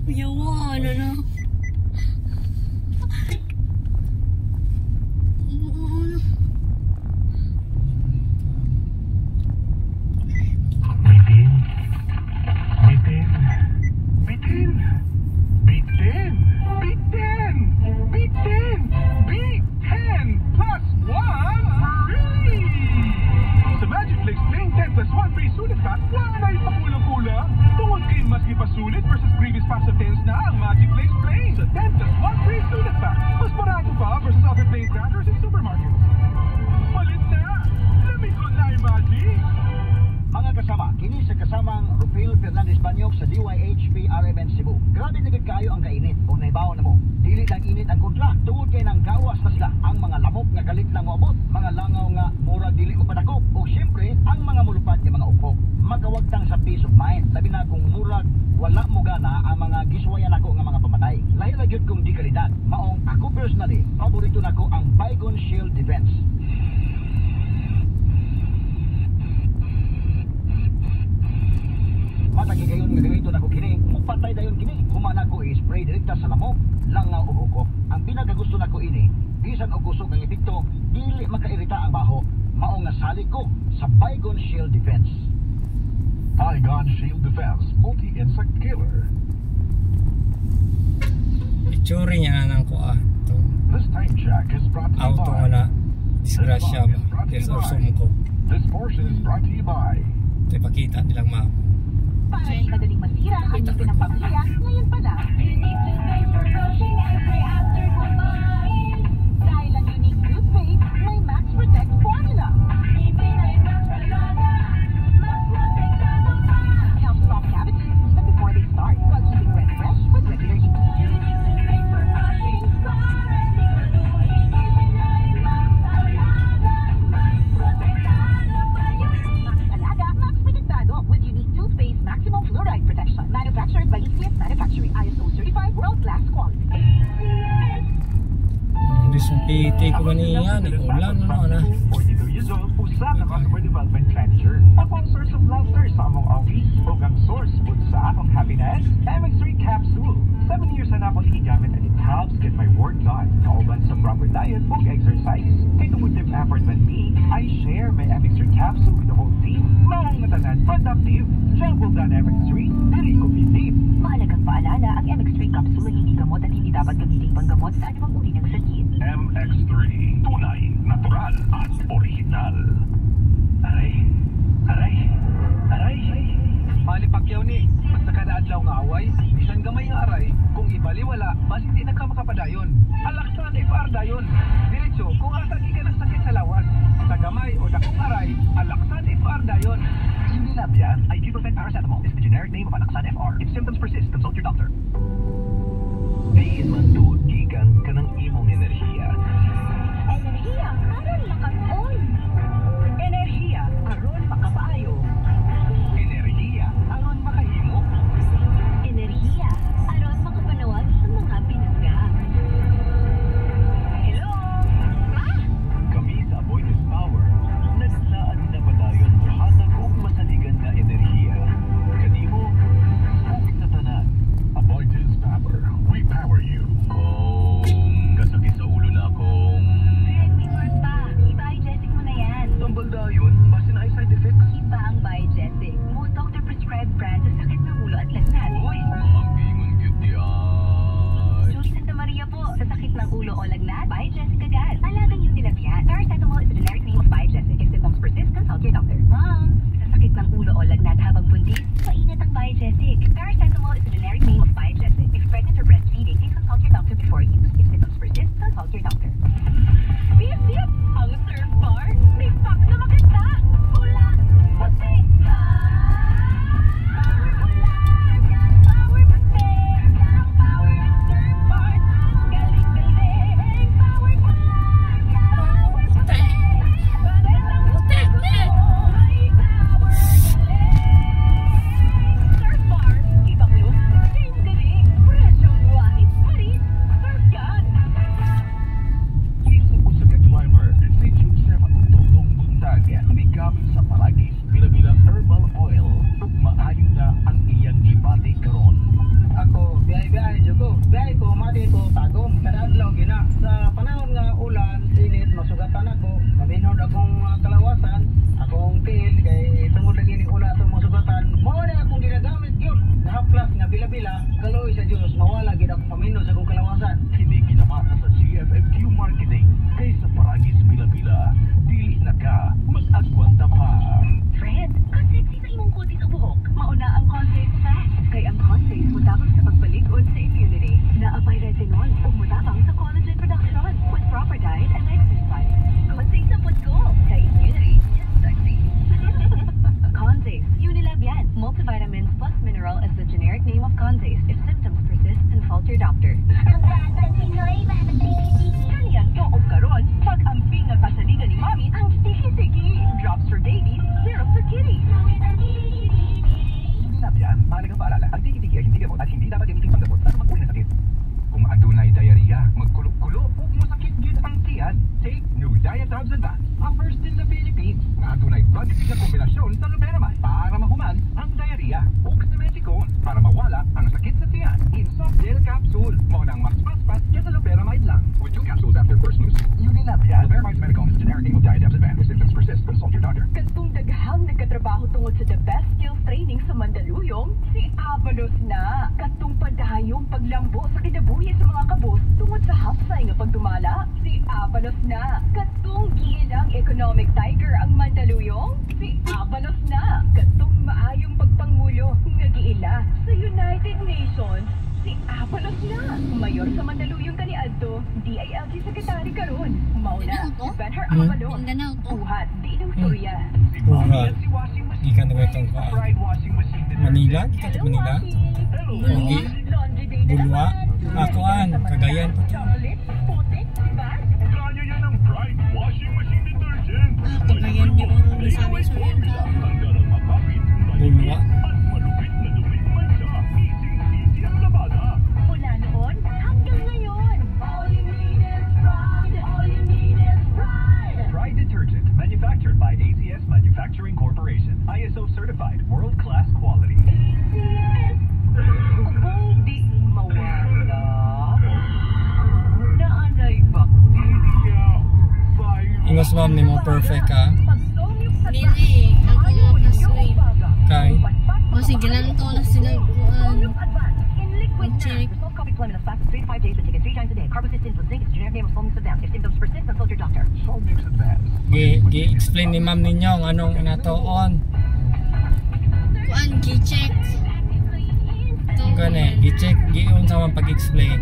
Yawa, ano na? Sa DYHP RMN Cebu. Grabe nagig kayo ang kainit kung naibaw na mo. Dili lang init ang kontra. Tungod kay nang gawas na sila ang mga lamok nga galit lang moabot, mga langaw nga murag dili mo padakop, o siyempre ang mga mulupad nga mga ukok. Magawagtang sa peace of mind. Sabi na kung murag wala mo gana ang mga giswayan ako nga mga pamatay. Lahi ra gyud kung di kalidad. Maong ako personally, paborito nako ang Baygon Shield Defense. Matagi gayon nga ganito na ko kini, mupatay dayon kini. Humana ko i-spray direkta sa lamok, langaw o ukok. Ang pinagagusto na ko ini, bisan og kusog ng epekto, dili makairita ang baho. Mao nga salig ko sa Baygon Shield Defense. Baygon Shield Defense Multi-Insect Killer. Itsuri niya nang kuha. This time check is brought to you Auto by. na disgrasya ba? Yes, or sumko. This portion is brought to you by. Ito ipakita nilang map. Para madaling masira ang ngipin ng pamilya, ngayon pala. You need to pay for brushing and pray after kumain. Dahil ang unique toothpaste, may Max Protect formula. Ngipin ay Max Protect. Max Protectado pa. Helps stop cavities even before they start, while keeping breath fresh with regular use. You need to pay for brushing, correcting the new ngipin ay Max Alaga. Max Protectado pa yun. Max Alaga, Max Protectado with unique toothpaste maximum fluoride protection. Manufactured by ECS Manufacturing. ISO certified world-class quality. Hindi sumpiti ko maniya. Nag-ulan na. 42 years old, usa na customer development manager. Akong source of laughter sa among office o ang source po sa akong happiness. MX3 Capsule. 7 years na akong igamit and it helps get my work done. Kauban sa proper diet o exercise. Kay tungod team effort man me, I share my MX3 Capsule with the whole team. Maong ngatanan, productive. Jungle Gun MX3, dili competitive. Mahalagang paalala, ang MX3 capsule ay hindi gamot at hindi dapat gamitin panggamot sa anumang uri ng sakit. MX3, tunay, natural at original. Aray, aray, aray. Mali Pacquiao ni, basta kada adlaw nga away, bisan gamay nga aray, kung ibaliwala, bas hindi na ka makapadayon. Alaksan FR dayon. Diretso, kung asa ka ng sakit sa lawas, sa gamay o dakong aray, Alaksan FR dayon. Sinilabya ay Ibuprofen Paracetamol is the generic name of Alaksan FR. If symptoms persist, consult your doctor. Diin man to, gikan ka ng imong enerhiya. Enerhiya, aron makapon. Enerhiya, aron makapaayo. Enerhiya, aron makahimo. Enerhiya, aron makapanawag sa mga pinangga. Hello? Ma? Kami sa Avoidance Power, nagsaad na padayon hatag og masaligan na enerhiya. Kanimo, Diyos, mawala gid ako pamino sa akong kalawasan. Kini ginamata sa GFMQ Marketing kay sa Paragis Bila-Bila, dili na ka mag-agwanta pa. Friend, konsensya sa imong kulti sa buhok. Mauna ang Consafe Fast. Kay ang Consafe mutabang sa pagbalig-on sa immunity. Naapay retinol o mutabang sa collagen production with proper diet and exercise. Consafe sa putko. Kay immunity, just sexy. Consafe, Unilab yan. Multivitamins plus mineral is the generic name of Consafe. If symptoms persist, consult your doctor. Kaniyan to o karon, pag-amping nga kasaligan ni Mami ang sticky-sticky. Drops for babies, syrup for kitties. Sinabihan, mahalagang paalala, ang tiki-tiki ay hindi gamot at hindi dapat gamitin panggamot para mag-uli ng sakit. Kung adunay diarrhea, magkulo-kulo o masakit gid ang tiyan, take New Diatabs Advance. Ang first in the Philippines na adunay budget na kombinasyon sa loperamide para mahuman ang diarrhea o oxymethicone para mawala ang sakit sa tiyan. In soft gel capsule, mo nang mas paspas kesa loperamide lang. With 2 capsules after first use, Unilab yan. Loperamide Medicone is a generic name of Diatabs Advance. If symptoms persist, consult your doctor. Katong daghang nagkatrabaho tungod sa the best skills training sa Mandaluyong, si Avalos na. Katong padayong paglambo sa kinabuhi sa mga kabos tungod sa hapsay nga pagdumala, si Avalos na. Katong giilang economic tiger ang Mandaluyong, si Avalos na. Katong maayong pagpangulo nga giila sa United Nations, si Avalos na. Mayor sa Mandaluyong kaniadto, DILG Secretary karon. Mauna, Ben Her Avalos. Buhat, di ng surya. Pura. Ikan na itong Fried washing machine detergent. Manila, kita sa Manila. Hindi. Bulwa. Akuan, Cagayan po to. Chocolate, putik, bag. Kaya yan ang Pride washing machine detergent. Cagayan di oro ni sabi sa yun ka. Tanggal ang mapapit, Bulwa. at malupit na dumit man siya. Easy ang labada. Mula noon hanggang ngayon. All you need is pride. All you need is pride. Pride detergent, manufactured by ACS Manufacturing Corporation. ISO certified, world-class quality. Di mawala. Naanay bakterya. Ingos ma'am ni mo perfect ka. Pagsomyok sa Dili, ako nga kasway. Kay. Kasi gananto na sila kuan. in liquid Check. now. Resolve coffee cleanliness lasts 3 to 5 days and taken 3 times a day. Carbocisteine plus zinc is the generic name of Solmux Advance. If symptoms persist, consult your doctor. Solmux Advance. Gi-explain ni ma'am ninyo ang anong inatoon. Kuan gi-check. Gane, gi-check, gi-un sa mga pag-explain.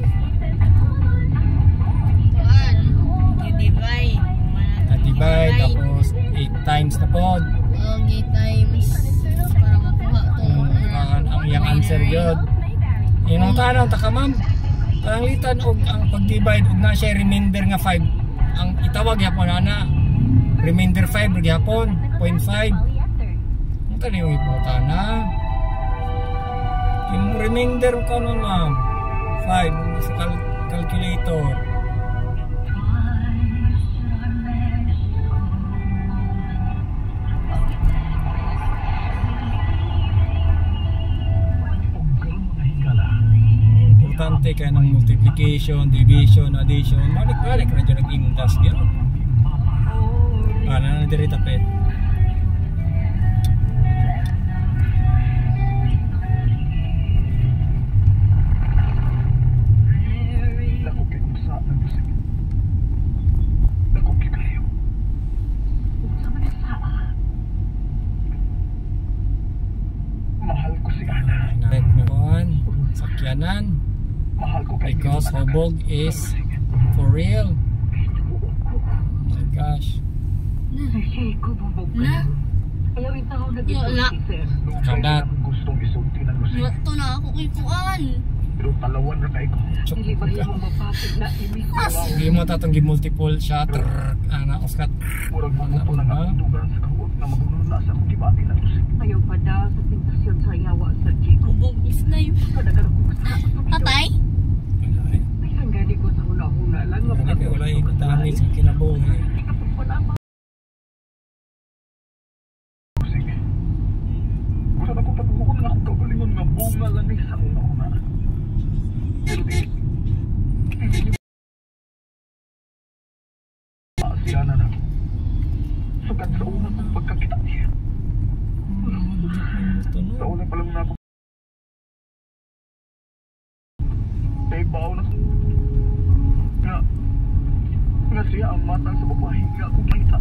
Kuan. Gi-divide. Divide, tapos 8 times na pod. O gi-times. Para makuha to. Ang iyang answer yun. Yun ang tanong, taka ma'am. Kalanglitan og ang pag-divide, og na siya remainder nga 5. Ang itawag yapon na remainder 5, gyapon, 0.5. Ang tali yung iputan na. Yung remainder ko nun ma'am, 5, sa calculator. Importante kaya ng multiplication, division, addition, balik-balik na dyan nag-indas gano'n. Na diri tapet. Nakukit mo sa ng musik. Nakukit kayo. Mahal ko si Ana. Red meron, sakyanan. Mahal ko kayo. Because hobog is for real. Oh my gosh. Na. Yo la. Kadat. Gustong isulti ng musik. Yo to na ako kay kuan. Pero talawan na kayo ko. Chok ka. Hindi mo tatong gi-multiple shot. Ana, Oscar. Murag magupo lang ang dugan sa kahot na magulo na sa akong gibati ng musik. Ayaw pa daw sa tentasyon sa yawa sa Chico. Ubog is na yun. Tatay? Isang gani ko sa hula-hula lang. Wala kayo wala ikutani sa kinabuhi. Musik. Wala na ko pagkukun na akong kagalingon nga bunga lang sa una-una. Pero di niyo si Ana na. Sugat sa una kong pagkakita niya. Sa una pa lang na ako siya ang mata sa babae nga akong kita.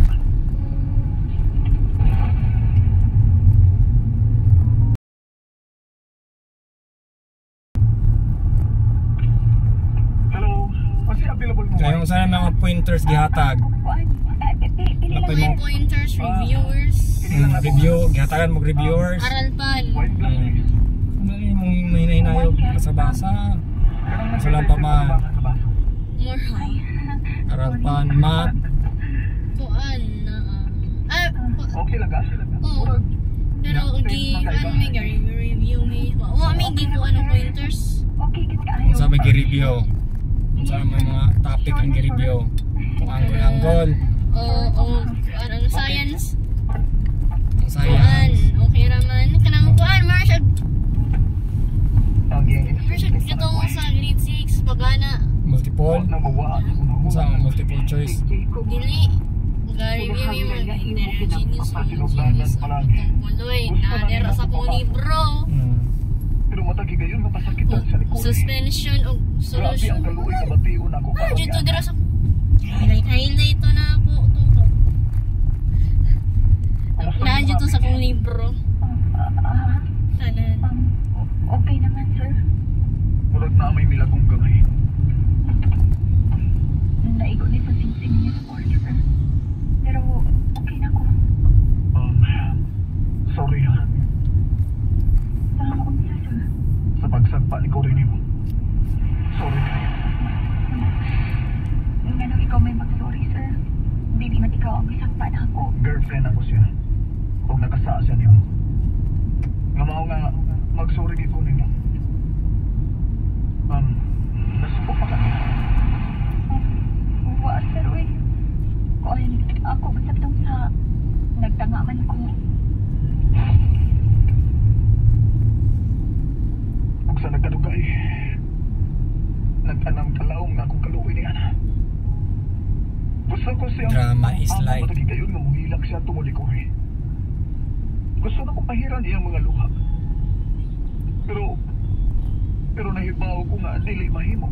Hello, kasi available mo Kaya kung sana mga pointers gihatag. Lapay May mo pointers, reviewers, review, gihatagan mo reviewers. aralpan. Wine glass, please. Ano mong mahinahinayog basa-basa. Wala pa ma More high. arapan, math. Kuan na. Okay lang ka? Oo. Pero ano may review may. Wa may kuan ng pointers. Kung saan may gi-review. Kung saan may mga topic ang gi-review. Kung anggol-anggol. Oo, ano science. Ang Kuan, science. okay raman. Kanang kuan Marshall. Ang gingin. Marshall katong sa grade 6 pagana. Multiple. Namawa. Kung saan multiple choice. Dili. Ga-review yung mga heterogeneous tungkuloy na nera sa kong libro. Pero matagi gayon mapasakitan sa likod. Suspension o Grabe solution. ang kaluoy na batiun ako. Dito dira sa highlight to na po to. Na dito sa kong libro. Tanan. Okay naman, sir. Murag na may milagong gamay. Naigo ni sa sing-sing niya sa order. Pero okay na ko. Sorry ha. Sa unsa, sir. Sa pagsagpa ni Corinne mo. Sorry. Nga nung ikaw may mag-sorry, sir. Hindi man ikaw ang isang na ako. Girlfriend ako siya. Huwag nakasaa siya niyo. Nga mao nga mag-sorry kay Corinne mo. Nasuko pa kami. Wa, sir, uy. Kuan, ako basta tong sa nagtangaman ko. Huwag sa nagkadugay. Nag-anang talaong nga akong kaluoy ni Ana. Gusto ko siyang Drama is life. matagi gayon nga muhilak siya tungod ko eh. Gusto na ko pahiran iyang mga luha. Pero nahibaw ko nga dili mahimo.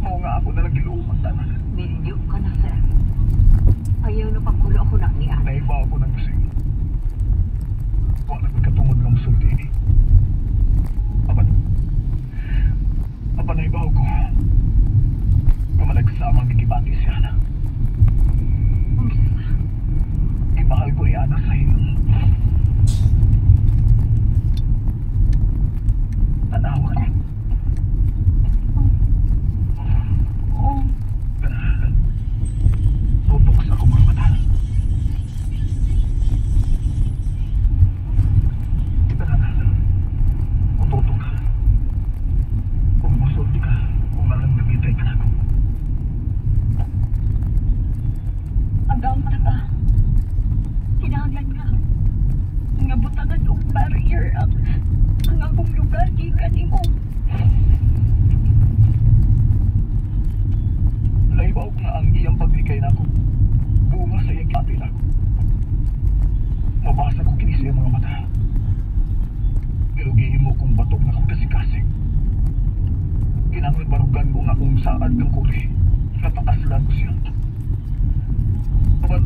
Mao nga ako na nagiluman tanan. Medyo ka na, sir. Ayaw na pagkulo ako na niya. Nahibaw ko ng kusing. Wala nagkatungod ng sulti ni. Apa nahibaw ko. Nga malagsamang nagibati siya na. Imahal ko ni Ana sa iyo. Tanawan. Tutok sa akong mga mata. Kung tutok ka. Kung masulti ka. Kung malang namitay ka na ako. Agaw na ka. Kinahanglan ka. Nga butagan og barrier ang akong lugar gikan imo. Naibaw ko nga ang iyang paglikay na ako. Bunga sa iyang kapit ako. Mabasa ko kini sa iyang mga mata. Pero gihimo kong batok na akong kasing-kasing. Kinahanglan barugan ko nga kung saan kang kuri. Napakaslan ko siya. But,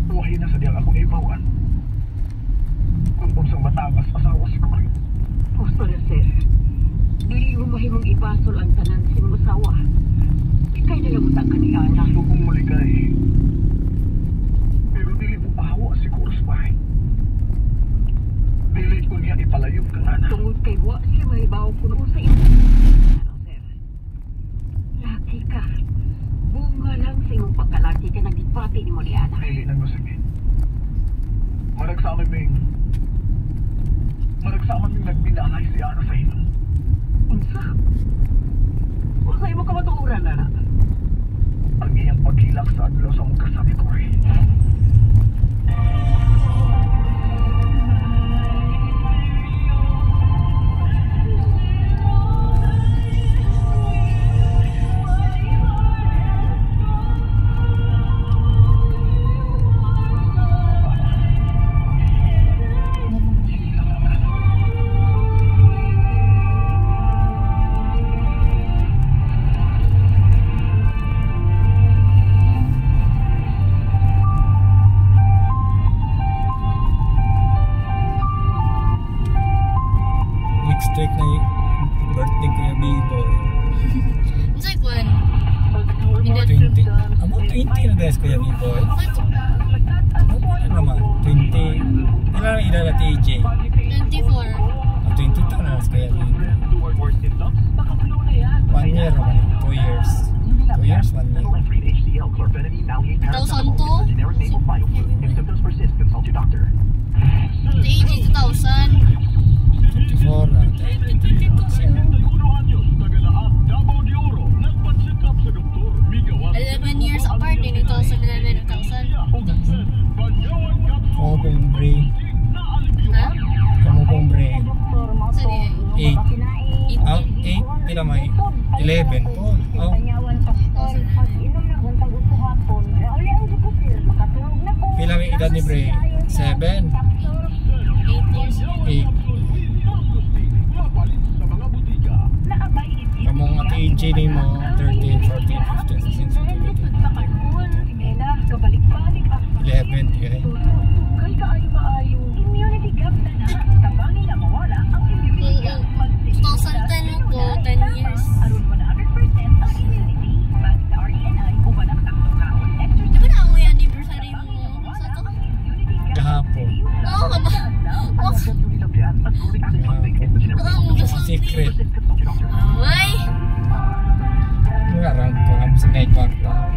buhay na sa diyang ako naibawan. Kung unsang matangas asawa si Cory. Gusto na, sir. Dili mo mahimong ipasol ang tanan sa imong asawa. Ikay na lang utang ka ni Ana. Gusto kong malikay. Pero dili mo pahawa si Cory sa bahay. Dili ko niya ipalayog ka nga. Tungod kay wa siya mahibaw kuno sa imo. Ano, sir? Laki ka. Bunga lang sa imong pagkalaki ka nagipati ni Mariana. Dili nang masigi. Maragsaman ming nagbinalay si Ana sa ino. Unsa? Unsa imo ka matuuran na? Ang iyang paghilak sa adlaw sa mong kasabi ko rin. Yes, Kuya B-Boy. Ano naman? 20. Ilan ang edad na TJ? 24. 22 na si Kuya B-Boy. 2 or more symptoms, baka flu na yan. 1 year naman. 2 years. 2 years, 1 year. Epinephrine, HCl, chlorphenamine, nalgene, paracetamol. 2002? It's a generic name of bioflu. If symptoms persist, consult your doctor. The age is 2000. 24 na. 22 siya. 11 years apart din, 2011 and 2000. Kamu pong bre. Ha? Kamu pong bre. Sige. 8. 8. Pila may? 11 po. Oh. Pila may edad ni bre? 7. 8 years. 8. Kamu nga TJ ni mo 13, 14, 15, 16, 17, 11 kaya. Immunity gap na na. Tabangin na mawala ang immunity gap. 2010 ko, 10 years. Aron 100% ang immunity. Basta sa RENI, umanak ang tungkaon. Di ba na ang may anniversary mo? Sa to? Kahapon. Oo ka ba? Secret. Away! Ngarang ko kami sa night kwarta.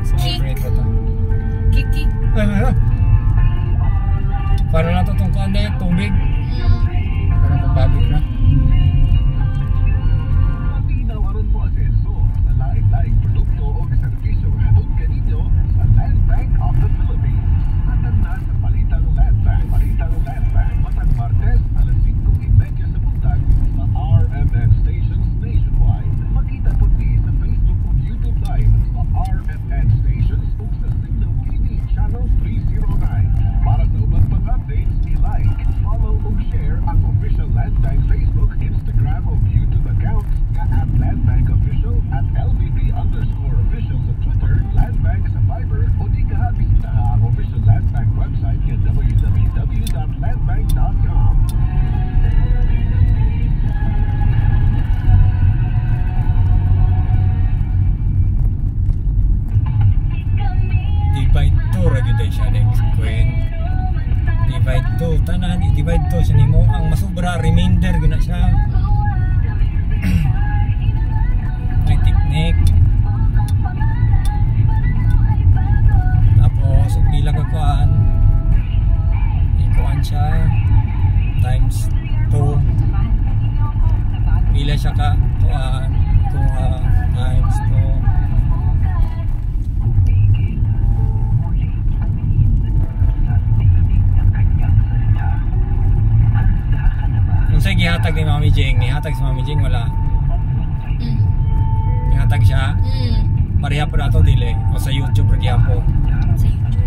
Celebrate ko to. Kiki. Ano? Para na to itong kuhan na yung tubig. Para mababig na. Matinaw aron mo asenso sa laing-laing produkto o serbisyo hatod kaninyo sa Land Bank of the Philippines. Matag na sa Palitang Land Bank. Palitang Land Bank. Matag Martes, alas 5:30 sa buntag sa RMN stations nationwide. Makita po ni sa Facebook o YouTube Live sa RMN stations o sa Signal TV Channel 309. Para sa ubang pang-updates, i-like, follow o share ang official Land Bank Facebook, Instagram o YouTube accounts nga at Land Bank Official at LBB_official sa Twitter, Land Bank sa Viber o di ka bisitaha ang official Land Bank website nga www.landbank.com. Divide 2 regulation siya next queen. Divide 2 tanan divide 2 siya nimo ang masubra remainder gina siya. May technique. Tapos pila ka kuan. Ikuan siya times 2. Pila siya ka kuan kuha times 2. Kung sa'yo gihatag ni Mami Jing, nihatag si Mami Jing, wala. Nihatag siya, pareha po na ito dili. O sa YouTube, pareha po. Sa YouTube.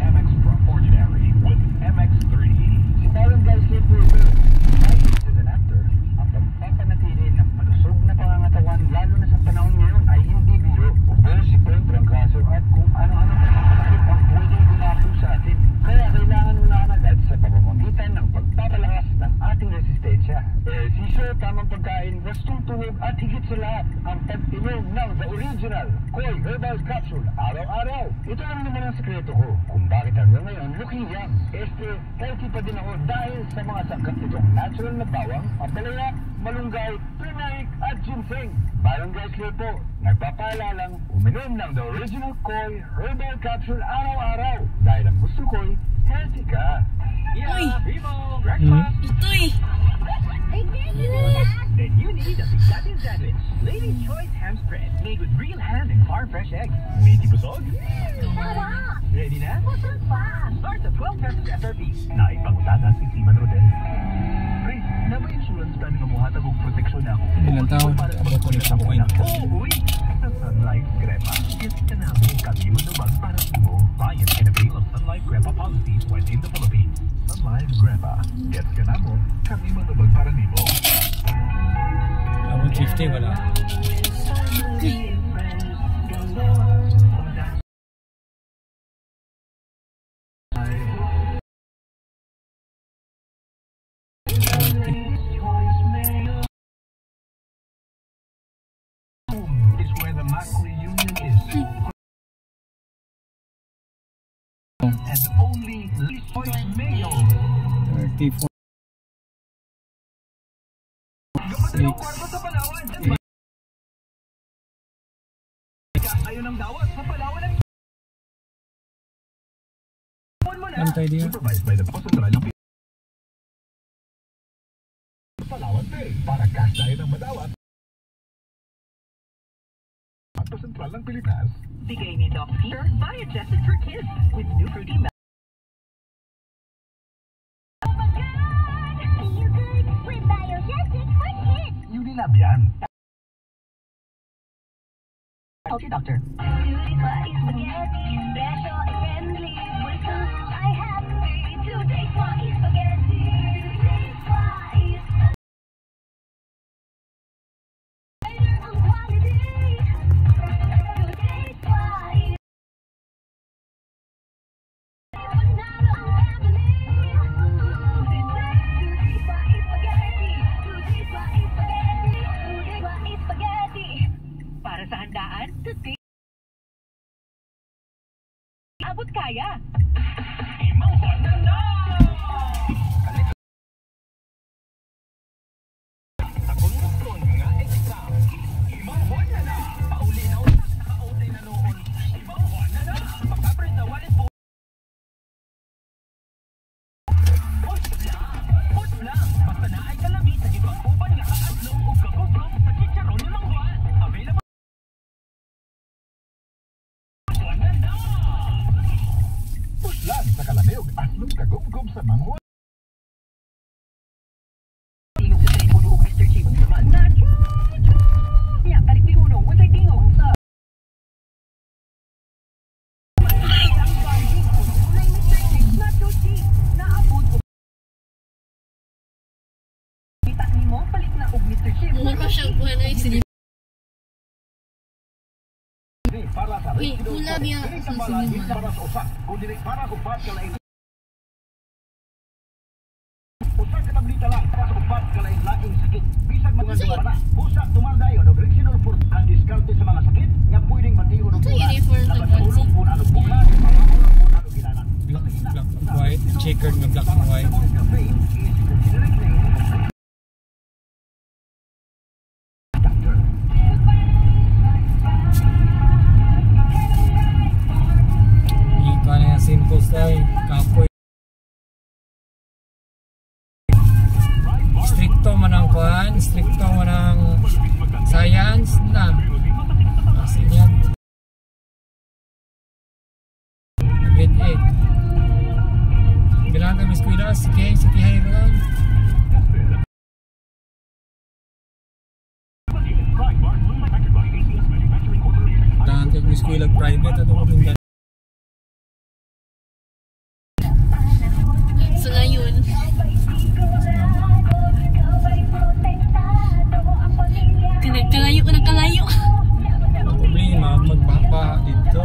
MX Ordinary with MX3. Si Barangay Sleepover, is an actor. Ang pagpapanatili ng malusog na pangangatawan lalo na sa panahon ngayon ay hindi biro. Ubos si kontrang kaso at kung ano-ano pa sakit ang pwedeng gumako sa atin. Kaya kailangan unahan agad sa pamamagitan ng pagpapalakas ng ating resistensya. Sisyo, tamang pagkain, wastong tulog at higit sa lahat ang pag-inom ng The Original Koi Herbal Capsule araw-araw. Ito lang naman ang sekreto ko kung bakit hanggang ngayon looking young. Healthy pa din ako dahil sa mga sangkap nitong natural na bawang, ampalaya, malunggay, turmeric at ginseng. Barangay Sleepo, nagpapaalalang uminom ng The Original Koi Herbal Capsule araw-araw. Dahil ang gusto ko'y healthy ka. Uy! Breakfast. Ito eh! Then you need a Bigtatin sandwich. Lady's Choice ham spread made with real ham and farm fresh eggs. Meaty busog? Ready na? Start at 12 pesos SRP. Naipangutada si Siman Rodel. Pre, na ba insurance plan nga muhatag og proteksyon na ako? Ilang taon? Abot ko ng point. Uy! Sa Sunlife Grepa, is kanamo kami manubag para sa mo. Clients can avail of Sunlife Grepa policies when in the Philippines. Sunlife Grepa, gets kanamo kami manubag para nimo. Abot 50 wala. Mac reunion is. And only Lisoy Mayo. 34. Ayun ang dawat sa Palawan. Antay diyan. Supervised by the Central ng Palawan Bay para cash tayo ng madawat. At sa Central ng Pilipinas. Bigay ni Doc Fear, Biogestic for Kids with new fruity milk. Feel good with Biogestic for Kids. Unilab yan. Healthy doctor. Para sa handaan, today. Abot kaya. Puslan sa kalamig at lumkagumgum sa mangwa. Tingog sa telepono o Mr. Chibong naman. Yan, balik ni Uno. Unsay tingog sa... Ang barbing ko. Unay Mr. Chib, nacho cheap. Naabot ko. Kita ni mo, palit na og Mr. Chib. Mura siyang kuha na yung Para sa Uy, ulab yan sa sinima. para sa usa kung dili para kung pat ka lain usa ka tablita lang para sa upat ka lain laing sakit bisag mga Sige. duwara busa tumaldayon og Rexidol for ang diskarte sa mga sakit nga pwedeng matiyon og Ito yung uniform sa dapat sa pansin. ulong kung ano bulan mga ulong kung ano gilanan Black and white, checkered na black and white. caffeine is the generic name of Ito na yung simple style. Kapoy. Stricto man ang kuhan, stricto man ang science na. Kasi yan. Grade 8. Bilang kami eskwela, sige high lang. Bilang kami eskwela private at ako So ngayon, nagkalayo ko nagkalayo. problema, magbaba dito.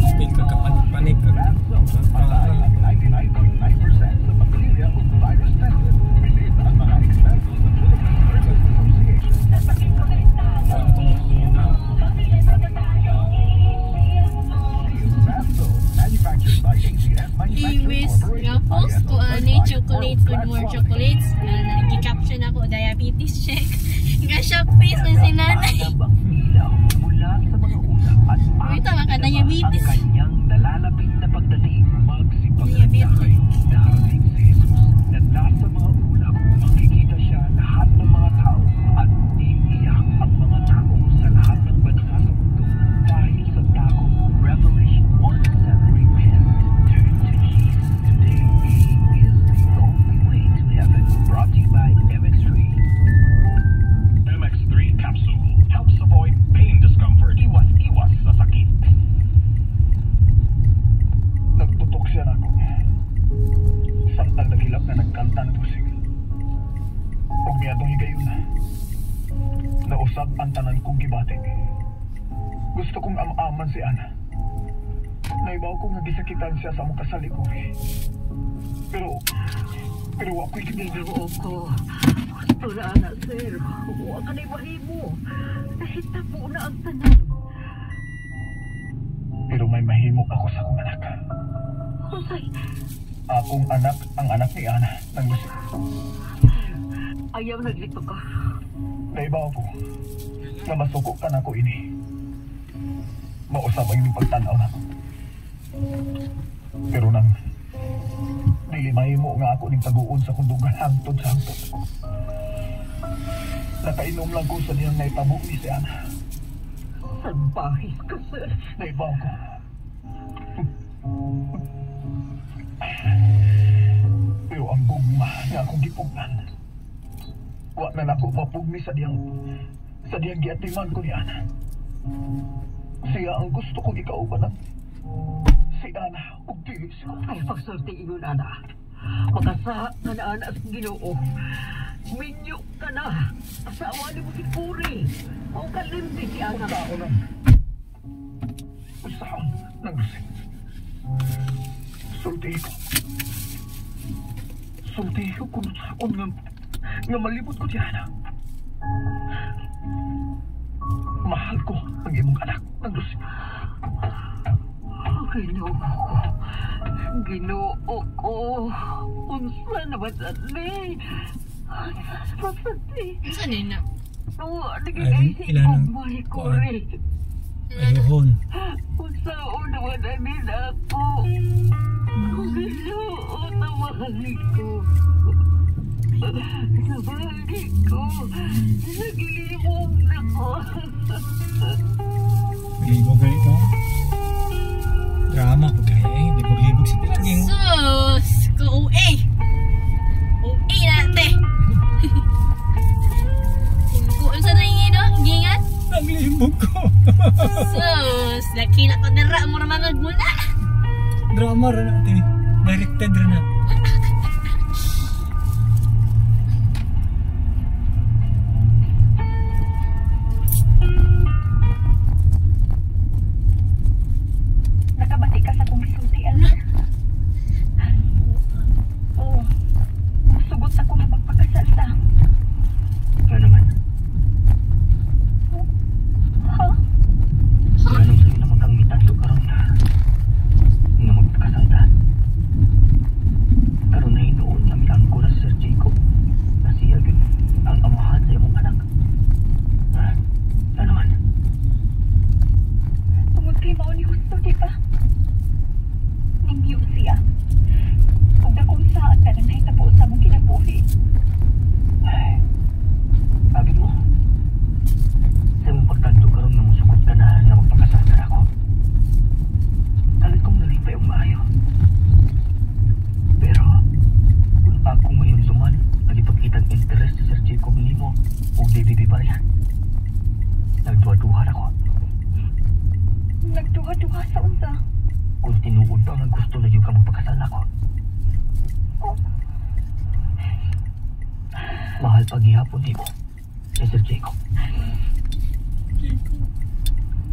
Still kakapanik-panik. 99.9% sa pamilya o virus tested. Bilib ang mga eksperto sa Philippine Medical Association. Manufactured by ACS Iwis nga post ko ani chocolate with more chocolates. Nag-caption ako diabetes check. Nga shock face ng sinanay. Mula sa mga ulap at Uy, tama ka diabetes. ang kanyang nalalapit na pagdating. Diabetes. Darating si Jesus na nasa mga ulap. Makikita siya lahat ng mga tao at iiyak ang mga tao sa lahat ng bansa sa mundo. Dahil sa takot, Revelation 1:7, repent, turn to Jesus. Today, He is the only way to heaven. Brought to you by MX3. MX3 capsule helps avoid pain discomfort. Iwas sa sakit. Nagtutok siya na ako. Samtang naghilap na nagkanta ng pusig. Huwag niya itong higayon na. Nausap ang tanan kong gibating. Gusto kong amaman si Ana. Naibaw kong nagisakitan siya sa mong kasali ko. Pero ako'y kiniliw ko. Wala na, sir. Huwag ka na'y mahimo. Nahita po na ang tanan. Pero may mahimo ako sa akong anak. Husay, Akong anak, ang anak ni Ana, ng Lucy. ayaw naglito ka. Naibaw ko na masuko ka na ko ini. Mausap ang inyong pagtanaw na ko. Pero nang dili mahimo nga ako ning taguon sa kundugan hangtod sa hangtod. Nakainom lang ko sa niyang naitabo ni si Ana. Salbahis ka, sir. Naibaw ko. Pero ang gugma nga akong gipugnan. Wa na nako mapugmi sa diyang giatiman ko ni Ana. Siya ang gusto kong ikauban ng si Ana ug dili si ko. Ay, pagsulti ingon, Ana. Makasa ka na, Ana, sa Ginoo. Minyo ka na. Asawa ni mo si Puri. O kalimti si Ana. Usaon ng Lucy. Sulti ko kung saon nga malibot ko si Ana. Mahal ko ang imong anak ng Lucy. Ginoo ko. Unsa na ba sali? Saan yun na? Oo, Ay, naging ilan ang may kuri. Ayuhon. Unsaon naman anin ako. Ginoo, tawagin ko. Tawagin ko. Nagilimog na ko. Libog ganito. Drama ko kaya libog-libog si Tilaging. Sus! Ka-OA! OA natin! Kung saan na yung gingat? Naglibog ko. Sus! Laki na ko nara mo na mga gula! Drama rin natin. Directed rin na. Nakabati ka sa kong bisulti, Elmer. Oo. Sugot ako na magpagkasal sa. Nga naman. Ha? Ganun sa'yo naman kang mitadlo karon na magpakasaldahan. Karon na hinoon na milang ko na si Sir Jacob na siya yun ang amahan sa iyong anak. Ha? Ano man? Tungod kay mao ni Justo, di ba? Ningyo siya. Kung dakong saan ka nang nahitabo sa mong kinabuhi. Ay, sabi mo, sa iyong pagtanto karon na musukot ka na magpakasalda ako. Kalit kong nalipay ang maayo. Pero, kung akong ngayon suman, nagipagkitang interest si Sir Jacob nimo o DBB pa yan. Nagduha-duha ako. Nagduha-duha sa unsa. Kung tinuod pa nga gusto na yung ka magpakasal ako. Oh, Mahal paghihapon di mo si Sir Jacob.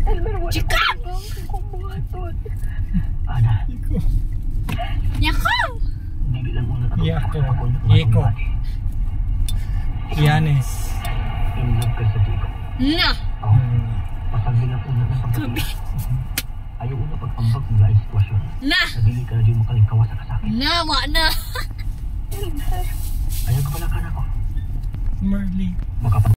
Elmer, wala Chika! ko kung buhaton. Ana, Yako! hindi lang muna ako Yako. kapakon ng Yako. bati. Yanes. In love ka sa Jacob. Na! Oh, pasagli na una ng pagkakita. Ayaw una pag-ambag ng laing sitwasyon. Na! Nabili ka na din makalingkawa sa kasakit. Na! Wa na! Elmer. Ayaw ka pala ka na ko. Merly. Makapag